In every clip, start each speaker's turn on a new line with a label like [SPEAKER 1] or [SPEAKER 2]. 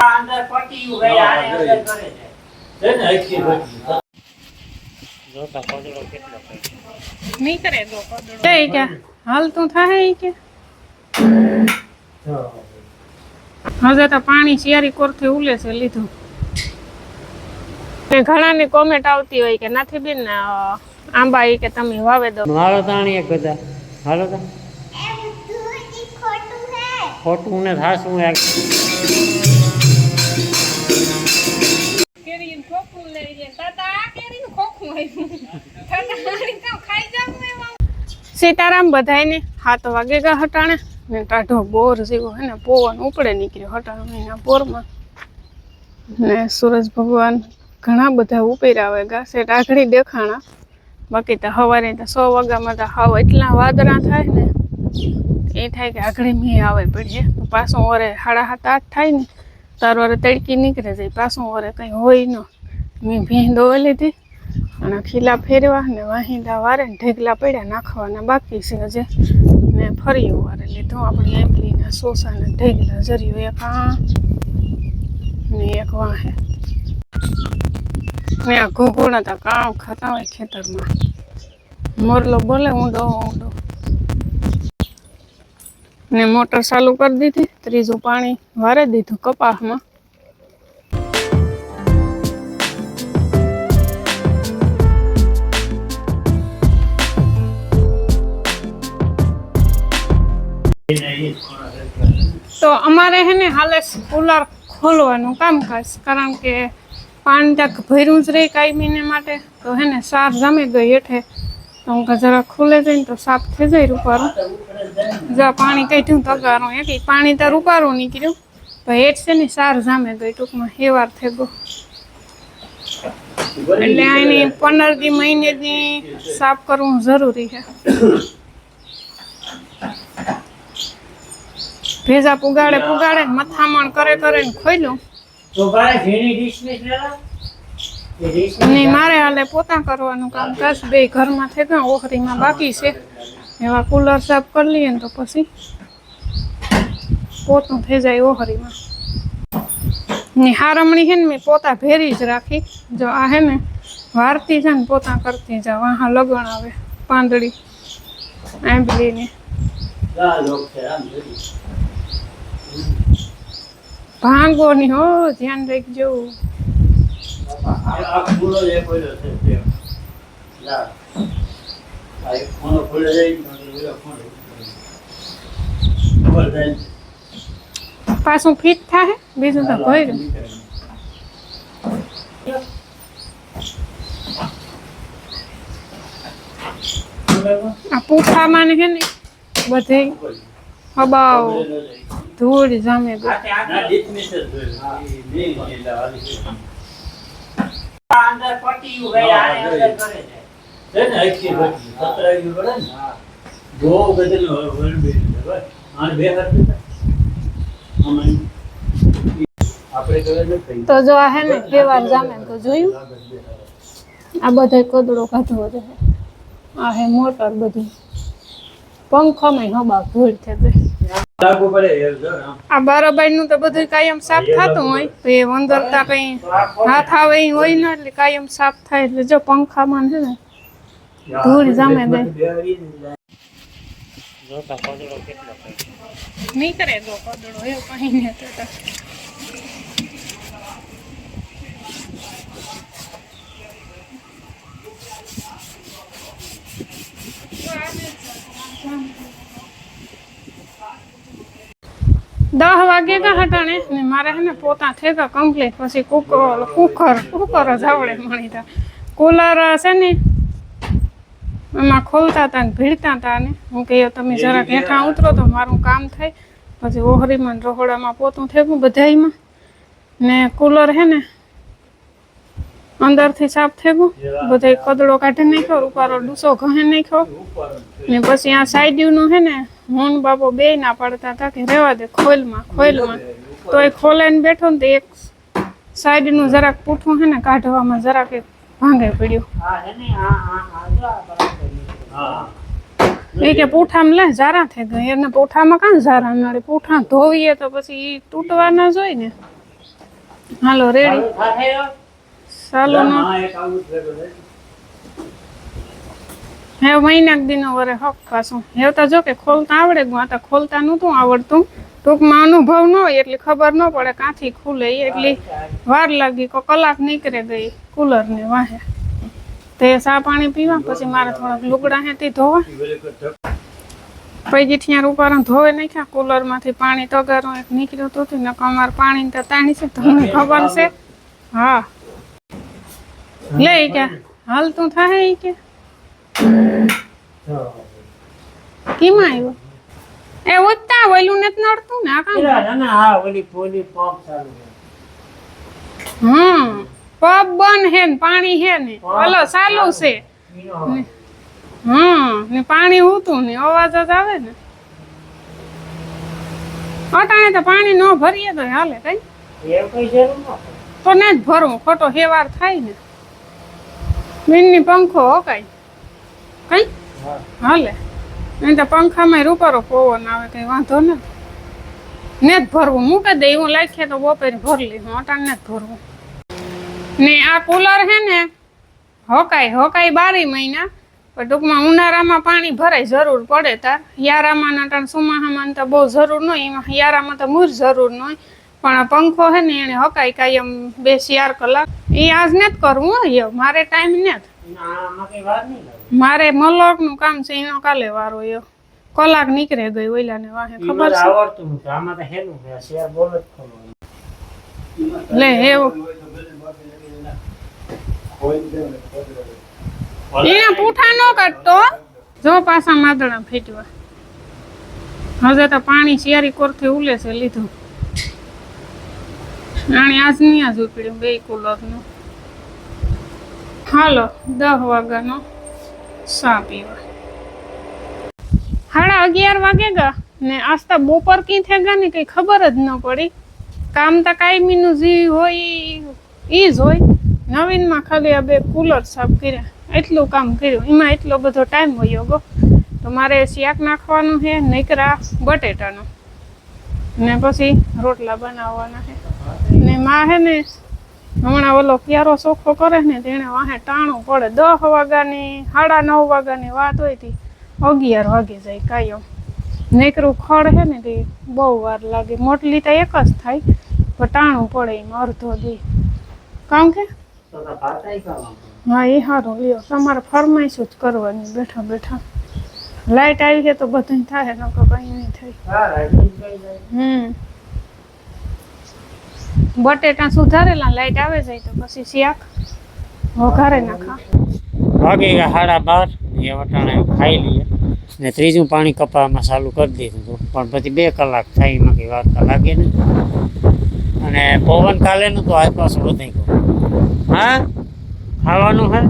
[SPEAKER 1] અંદર પટી ગઈ આને અંદર કરે છે ને હકી જોતા કોદળો કેટલો
[SPEAKER 2] નહીં કરે દો કોદળો તે કે હાલ તું થાય કે હવે તો પાણી શિયારી કોરથી ઉલે છે લીધું તે ઘણાની કોમેન્ટ આવતી હોય કે નથી બેન આંબા ઈ કે તમે વાવે દો
[SPEAKER 1] મારો તાણી એક બધા હાલો તો ખોટું ને થાસું એક
[SPEAKER 2] કેરી ખોખું લઈ લે તાતા આ કેરી ખોખું આવ્યું તાતા આની તો ખાઈ જાવ એવા સીતારામ બધાયને 7 વાગે ગા હટાણે ને ટાઢો બોર જેવો હે ને પવન ઉપડે નીકળ્યો હટાણાના બોરમાં ને સૂરજ ભગવાન ઘણા બધા ઉપેરા આવે ગા સેટ આઘડી દેખાણા બાકી તો સવારે તો 100 વાગ્યામાં તો હાવ એટલા વાદળા થાય ને એ થાય કે આઘડી મી આવે પડીએ પાછું વરે 7:30 8 થાય ને તાર વરે તડકી નીકળે જાય પાછું વરે કંઈ હોય ન મેં ભીં દોવા લીધી અને ખીલા ફેરવા ને વાહિંદા વારે ને ઢેગલા પડ્યા નાખવાના બાકી છે હજે ને ફરી વારે લીધું આપણી એમલીના સોસાના ઢેગલા જર્યું એક આ ને એક વાહે ને આ ઘોઘોડા તો કામ ખાતા હોય ખેતરમાં મોરલો બોલે ઊંડો ઊંડો ને મોટર ચાલુ કરી દીધી ત્રીજું પાણી વારે દીધું કપાસમાં તો અમારે હે ને હાલે કુલર ખોલવાનું કામકાજ કારણ કે પાણી તક ભર્યું જ રહે કાયમીને માટે તો હે ને સાર જામી ગઈ હેઠે તો હું જરા ખુલે જઈને તો સાફ થઈ જાય રૂપારું જા પાણી કાઢ્યું તગારું એક પાણી તો રૂપારું નીકળ્યું તો હેઠ છે ને સાર જામે ગઈ ટૂંકમાં હેવાર થઈ ગયો એટલે આની 15 દી મહિનેથી સાફ કરવું જરૂરી છે ભેજા પુગાડે મથામણ કરે ને ખોલ્યું
[SPEAKER 1] તો ભાઈ ઘેણી ડિશમિસ લેલા
[SPEAKER 2] નહીં મારે હાલે પોતા કરવાનું કામ કાશ બે ઘરમાં થઈ ગયા ઓખરીમાં બાકી છે એવા કુલર સાફ કરી લઈએ ને તો પછી પોતું થઈ જાય ઓખરીમાં ને હારમણી છે ને મેં પોતા ભેરી જ રાખી જો આ હે ને વારતી છે ને પોતા કરતી જાવ વાહ લગણ આવે પાંદડી આંબલીને ભાંગો ની હો ધ્યાન રાખજો
[SPEAKER 1] આ ફૂલો જે કોઈલો છે તે લા આ ફોનો ખોલે જાય તો ફોન ખબર જાય
[SPEAKER 2] પાછું ફિટ થાય બીજું તો ભર્યું આ પૂઠામાં ને છે ને બધે હબાવ ધૂળ જામે ગઈ
[SPEAKER 1] અંદર પટી ગઈ આને અંદર કરે છે ને હકી સતરાવી પડે ને ગો ગદલ વરબે આને બે હાથ આપણે કરે ને
[SPEAKER 2] તો જો આ હે ને કેવાર જામે તો જોયું આ બધે કોદડો કાઢવો છે આ હે મોટર બધી પંખામાં હબા ધૂળ થઈ ગઈ
[SPEAKER 1] લાગુ પડે
[SPEAKER 2] આ બરાબર નું તો બધું કાયમ સાફ થતું હોય તો એ વંદરતા કઈ હાથ આવે હોય ને એટલે કાયમ સાફ થાય એટલે જો પંખામાં છે ને ધૂળ જામે દે
[SPEAKER 1] જોતા કોદળો કેટલો
[SPEAKER 2] નહીં કરે દો કોદળો એવું કઈ નહીં તો 10 વાગે કા હટાણે ને મારે હે ને પોતા થેગા કમ્પ્લીટ પછી કુકર જ આવડે મણી તા કુલર છે ને એમાં ખોલતા હતા ને ભીડતા હતા ને હું કહ્યું તમે જરાક હેઠા ઉતરો તો મારું કામ થાય પછી ઓહરીમાં રહોડામાં પોતું થેગું બધાયમાં ને કુલર હે ને અંદરથી સાફ થેગું બધે કદડો કાઢી નાખ્યો રૂપારો ડૂસો ઘહે નાખ્યો ને પછી આ સાઈડનું હે ને હું બાપો બે ના પાડતા હતા કે રેવા દે ખોલમાં તો એ ખોલે ને બેઠો ને તો એક સાઈડનું જરાક પૂઠું હે ને કાઢવામાં જરાક એક ભાંગે પડ્યું એ કે પૂઠામાં લે ઝારા થઈ ગઈ એને પૂઠામાં કાં ઝારા નડે પૂઠા ધોવીએ તો પછી તૂટવાના જ હોય ને હાલો રેડી
[SPEAKER 1] ચાલુ થાશે હો?
[SPEAKER 2] ચાલો નો
[SPEAKER 1] હા, એક આવું જ ભેગું છે.
[SPEAKER 2] હે મહિનાક દિનો વરે હક પાછું હેવ તો જો કે ખોલતા આવડે ગયું આ તો ખોલતા નહોતું આવડતું ટૂંકમાં અનુભવ ન હોય એટલે ખબર ન પડે કાંથી ખુલે ઈ એટલી વાર લાગી કો કલાક નીકળે ગઈ કુલરને વાહે તે ચા પાણી પીવા પછી મારે થોડાક લુગડા હેતી ધોવા પછી ઠિયાર ઉપર ધોવે નાખ્યા કુલરમાંથી પાણી તગારું એક નીકળ્યું હતું ને અમારે પાણી તો તાણી છે તમને ખબર છે હા લે ઈ કે હાલ તું થાય ઈ કે કેમાં આવ્યો એ ઉત્તા ઓલું નથી નડતું ને આ કામ
[SPEAKER 1] પેલા છે ને, હા, ઓલી પોલી પંપ ચાલુ છે.
[SPEAKER 2] પબ બંધ હે ને પાણી હે ને ઓલો ચાલુ છે
[SPEAKER 1] ઈનો હવે.
[SPEAKER 2] ને પાણી ઉતું ને અવાજ જ આવે ને અટાણે તો પાણી ન ભરીએ તો હાલે કઈ
[SPEAKER 1] એવું કઈ જરૂર ન પડે.
[SPEAKER 2] તો ને જ ભરવું ખોટો હેવાર થાય ને મીનની પંખો હોકાય કઈ
[SPEAKER 1] હા.
[SPEAKER 2] હાલે નહીં તો પંખામાં રૂપારો પવન આવે કઈ વાંધો ને જ ભરવું મૂકે દે એવું લાગે તો બપોરે ભરી લઈ અટાણ ને જ ભરવું ને આ કુલર હે ને હોકાય 12 મહિના પણ ટૂંકમાં ઉનાળામાં પાણી ભરાય જરૂર પડે તાર હિયારામાં અટાણ સુમાહામાં તો બહુ જરૂર ન હોય એમાં હિયારામાં તો મૂર જરૂર ન હોય પણ આ પંખો હે ને એને હકાય કાયમ 2-4 કલાક એ આજ ને જ કરવું હોય મારે ટાઈમ ને જ
[SPEAKER 1] આમાં કઈ વાર નહીં લાગે.
[SPEAKER 2] મારે મલોકનું કામ છે એનો કાલે વારો યો કલાક નીકળે ગઈ ઓઈલાને વાહે
[SPEAKER 1] ઈ
[SPEAKER 2] ખબર
[SPEAKER 1] બધું
[SPEAKER 2] છે
[SPEAKER 1] આવડતું નથી. આમાં તો હેલું છે. શેર બોલ જ ખોલવાનું.
[SPEAKER 2] લે એવું એના પૂઠા ન કાઢતો જો પાછા માદડા ફેટવા હવે તો પાણી શિયારી કોરથી ઉલે છે લીધું આણી આજ નહીં આજ ઉપડ્યું 2 કુલરનું હાલો 10 વાગ્યાનો ચા પીવા 11:30 વાગે ગા ને આજ તો બપોર કી થઈ ગયા ને કઈ ખબર જ ન પડી કામ તો કાયમીનું જે હોય ઈ જ હોય નવીનમાં ખાલી આ 2 કુલર સાફ કર્યા એટલું કામ કર્યું એમાં એટલો બધો ટાઈમ વયો ગયો તો મારે શાક નાખવાનું છે નકરા બટેટાનું ને પછી રોટલા બનાવવાના છે ને માં હે ને હમણાં ઓલો ક્યારો ચોખ્ખો કરે ને તેને વાહે ટાણું પડે 10 વાગ્યાની 9:30 વાગ્યાની વાત હોય તી 11 વાગે જાય કાયમ નકરું ખડ હે ને તે બહુ વાર લાગે મોટલી તો એક જ થાય પણ ટાણું પડે એમાં અડધો દી કામ કે
[SPEAKER 1] તો તો પાતાય કામ.
[SPEAKER 2] હા એ સારું લ્યો તમારે ફરમાઈશ જ કરવાની બેઠા બેઠા લાઈટ આવી છે તો બધું થાય નકર કઈ નહીં થાય
[SPEAKER 1] હા, રાઈડિંગ કઈ જાય.
[SPEAKER 2] બટેટા સુધારેલા લાઈટ આવે જાય તો પછી શાક વઘારે નાખા
[SPEAKER 1] વાગે ગયા 12:30 એ વટાણે ખાઈ લઈએ ને ત્રીજું પાણી કપાવવામાં ચાલુ કરી દીધું હતું પણ પછી 2 કલાક થાય એમાં કઈ વાર તો લાગે ને અને પવન કાલે નું તો આજ પાછું વધી ગયું હા ખાવાનું હે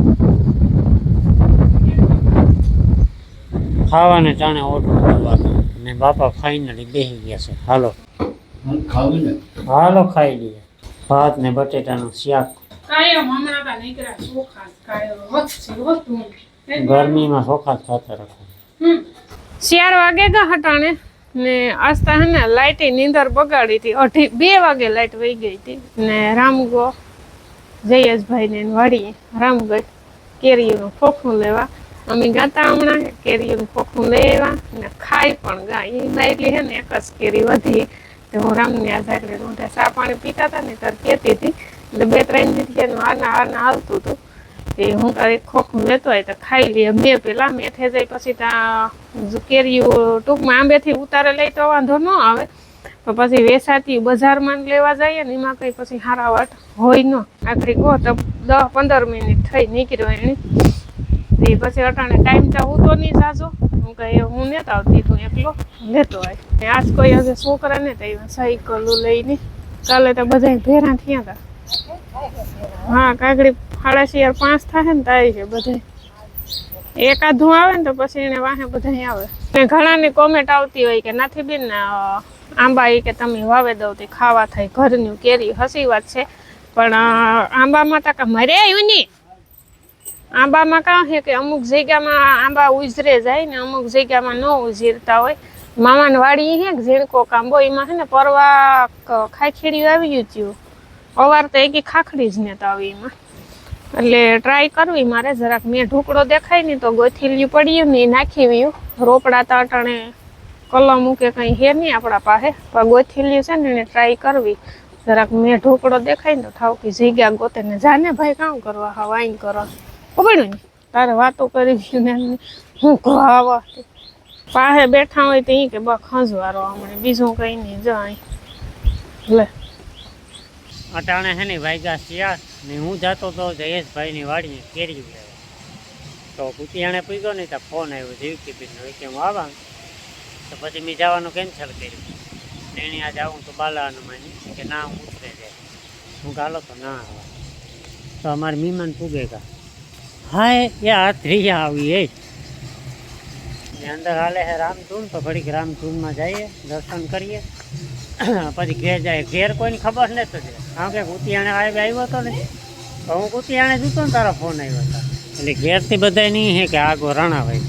[SPEAKER 1] ખાવાને ટાણે ઓટલું કરવાનું ને બાપા ફાઇનલી બેસી ગયા છે હાલો હાલો ખાઈ લઈએ ભાત ને બટેટાનું શાક
[SPEAKER 2] કાયમ હમણાં કા નીકળ્યા ચોખા કાયમ હોતું
[SPEAKER 1] ગરમીમાં ચોખા જ ખાતા રાખો
[SPEAKER 2] 4 વાગે ગા હટાણે ને આસ્તા હે ને લાઈટ નીંદર બગાડી હતી 2 વાગે લાઈટ વહી ગઈ હતી ને રામગો જયેશભાઈ ને વાડી રામગઢ કેરીનું ખોખું લેવા અમે ગાતા હમણાં કેરીનું ખોખું લેવા ને ખાઈ પણ ગા એમાં એટલી હે ને એક જ કેરી વધી તો હું રામને આ સાકડે રોંઢે ચા પાણી પીતા હતા ને ત્યારે કહેતી હતી એટલે 2-3 દીથી એનું આના હાલતું હતું એ હું એક ખોખું લેતો હોય તો ખાઈ લઈએ 2 પેલા મેઠે જાય પછી ત્યાં કેરીઓ ટૂંકમાં આંબેથી ઉતારે લઈ તો વાંધો ન આવે તો પછી વેસાતી બજારમાં લેવા જઈએ ને એમાં કંઈ પછી હારા વાટ હોય ન આખરી કહો તો 10-15 મિનિટ થઈ નીકળ્યો એની તે પછી અટાણે ટાઈમ તો હું તો નહીં જાજો હું કહે હું નહોતો આવતી તું એકલો લેતો હોય ને આજ કોઈ હજુ છોકરા ને તો સાયકલો લઈને કાલે તો બધા ભેરા થયા હતા હા કાગડી 4:30-5 થાય ને તારી છે બધે એકાદું આવે ને તો પછી એને વાહે બધા આવે ને ઘણાની કોમેન્ટ આવતી હોય કે નથી બેન આંબા એ કે તમે વાવે દો તે ખાવા થાય ઘરનું કેરી હસી વાત છે પણ આંબામાં તો મરે આવ્યું નહીં આંબામાં કાં છે કે અમુક જગ્યામાં આંબા ઉજરે જાય ને અમુક જગ્યામાં ન ઉજરતા હોય મામાની વાડી હે ઝીણકો કાંબો એમાં છે ને પરવા ખાખીડી આવી ગયું અવાર તો એકી ખાખડી જ નતા આવી એમાં, એટલે ટ્રાય કરવી મારે જરાક. મેં ઢોકળો દેખાય ને તો ગોથીલ્યું પડ્યું ને નાખી વ્યું. રોપડા તો અટાણે કલમ મૂકે કંઈ હે નહીં આપણા પાસે, પણ ગોથીલ્યું છે ને એને ટ્રાય કરવી જરાક. મેં ઢોકળો દેખાય ને તો ઠાવકી જગ્યા ગોતે ને જાને ભાઈ કામ કરવા હા વાઈન કરો ખબર ને તારે વાતો કરી ને હું આવા પાસે બેઠા હોય તો એ કે બા ખંજવારો હમણાં બીજું કંઈ નહીં જાય લે.
[SPEAKER 1] અટાણે હે ને વાગ્યા શિયાળ ને હું જતો તો જયેશભાઈની વાડીએ કેરી લેવા, તો કુતિયાણે પૂગ્યો ને ત્યાં ફોન આવ્યો જીવકીબેનનો કે હું આવા, તો પછી મેં જવાનું કેન્સલ કર્યું. તેણે આજે આવું તો બાલાનું માની કે ના હું ઉતરે જાય, હું ગાલો તો ના આવા. તો અમારે મહેમાન પૂગેગા હા એ આ ત્રીજા આવી એ અંદર હાલે હે રામધૂન, તો ઘડીક રામધૂનમાં જઈએ દર્શન કરીએ પછી ઘેર જાય. ઘેર કોઈને ખબર નથી કારણ કે કુતિયાણે આવ્યો હતો ને, તો હું કુતિયાણે જતો ને તારો ફોન આવ્યો હતો એટલે ઘેરથી બધા નહીં હે કે આગો રણાભાઈ.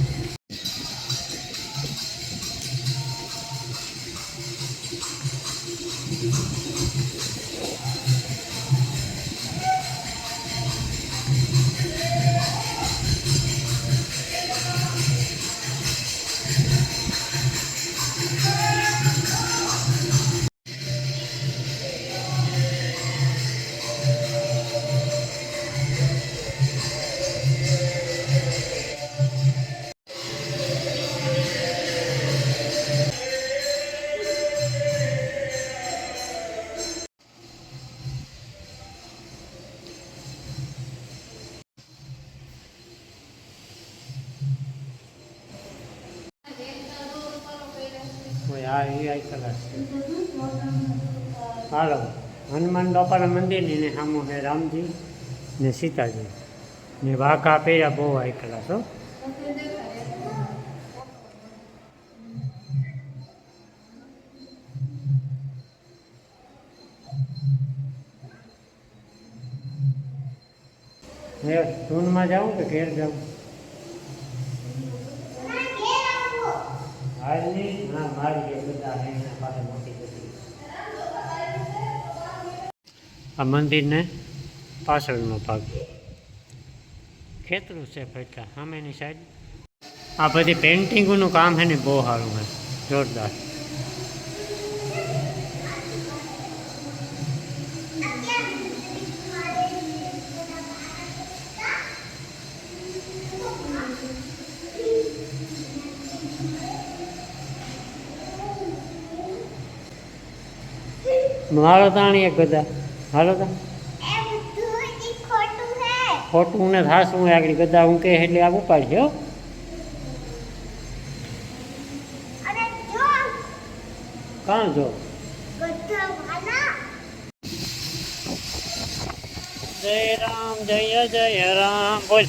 [SPEAKER 1] હા એ કલાક હાલો હનુમાન બાપાના મંદિરની ને સામું છે રામજી ને સીતાજી ને વાઘા પહેર્યા બહુ હાઈ ક્લાસ હો. હે ધૂનમાં જાઉં કે ઘેર જાઉં? હા મારી બધા એના પાસે મોટી બધી આ મંદિરને પાછળનો ભાગ ખેતરું છે ફેટા સામેની સાઈડ. આ બધી પેઇન્ટિંગોનું કામ છે ને બહુ સારું છે જોરદાર. મારો તાણી એક ગદા હાલો તા ખોટું ને થાશ હું આગળ ગદા હું કે એટલે આ ઉપાડશે હો. કાં જો જય રામ બોલ.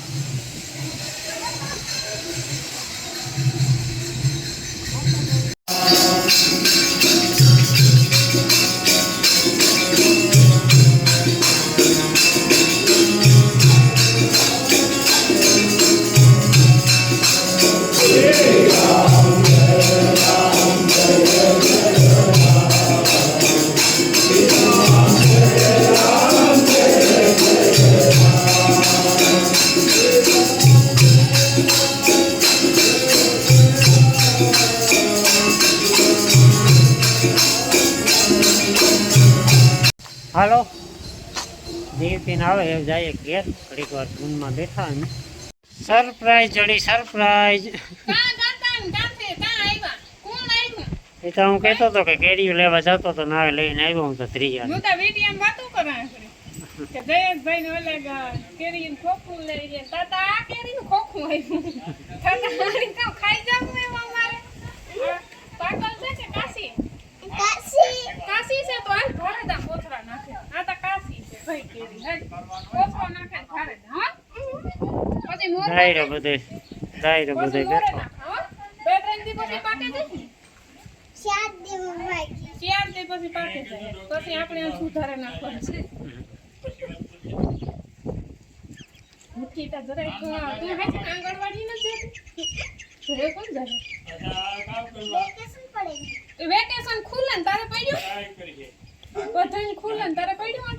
[SPEAKER 1] હાલો દેવતીને આવે એ જાય ઘેર ઘડીક વાર ધૂનમાં બેઠા અને સરપ્રાઈઝ જડી સરપ્રાઈઝ. એ તો હું કહેતો હતો કે કેરીઓ લેવા જતો તો ના લઈને આવ્યો હું તો ત્રીજા.
[SPEAKER 2] જયેશભાઈ ને ઓલા કેરી ખોખું લઈ ગયા તાતા આ કેરી નું ખોખું આવ્યું તાતા ખાઈ જાવ એમ અમારે પાગલ છે કે કાશી કાશી છે તો હાલ ઘરે દા કોથરા નાખે આ તો કાશી છે ભાઈ કેરી હાલ કોથરો નાખે ઘરે દા હા પછી મોર
[SPEAKER 1] દાયરો બધે બેઠો
[SPEAKER 2] બે ત્રણ દી પછી પાકે જશે 4 દી પછી પાકે જાય પછી આપણે આ સુધારે નાખવાનું છે. મુઠ્ઠીતા જરાય તું હે છે આંગણવાડી ન છે ઘરે કોણ જાય વેકેશન ખુલે ને તારે પડ્યું બધાને ખુલે ને તારે પડ્યું